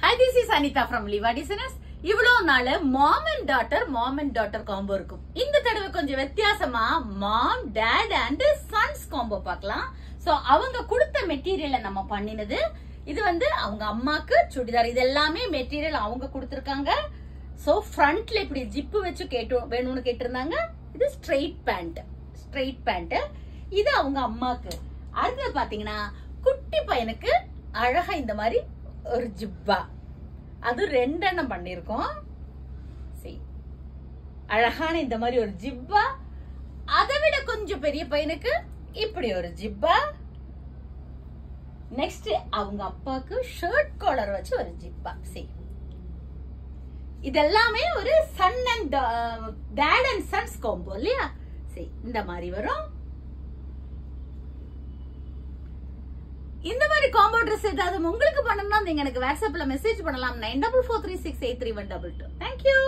Hi, this is Anita from Liva Designers. இவ்வளோ நாள் mom and daughter combo இருக்கும். இந்த தடவை கொஞ்சம் வித்தியாசமா மாம், டாட் அண்ட் சன்ஸ் காம்போ பார்க்கலாம். சோ அவங்க கொடுத்த மெட்டீரியலை நம்ம பண்ணினது. இது வந்து அவங்க அம்மாக்கு சுடிதார். இது எல்லாமே மெட்டீரியல் அவங்க கொடுத்திருக்காங்க. சோ ஃப்ரண்ட்ல இப்படி ஜிப்பு வச்சு வேணும்னு கேட்டிருந்தாங்க. இது ஸ்ட்ரெயிட் பேண்ட். இது அவங்க அம்மாக்கு. அடுத்து பாத்தீங்கன்னா குட்டி பையனுக்கு அழகா இந்த மாதிரி ஒரு ஜிப்பா, அது 2 எண்ணம் பண்ணிருக்கோம். அழகான இந்த மாதிரி ஒரு ஜிப்பா. அதை விட கொஞ்சம் பெரிய பையனுக்கு இப்படி ஒரு ஜிப்பா. நெக்ஸ்ட் அவங்க அப்பாக்கு ஷர்ட் காலர் வச்சு ஒரு ஜிப்பா. இதெல்லாமே ஒரு son and dad and sons combo இல்லையா? இந்த மாதிரி வரும். இந்த மாதிரி காம்போ ட்ரெஸ் ஏதாவது உங்களுக்கு பண்ணணும்னா நீங்க எனக்கு வாட்ஸ்அப்ல மெசேஜ் பண்ணலாம். 9443683122. Thank you.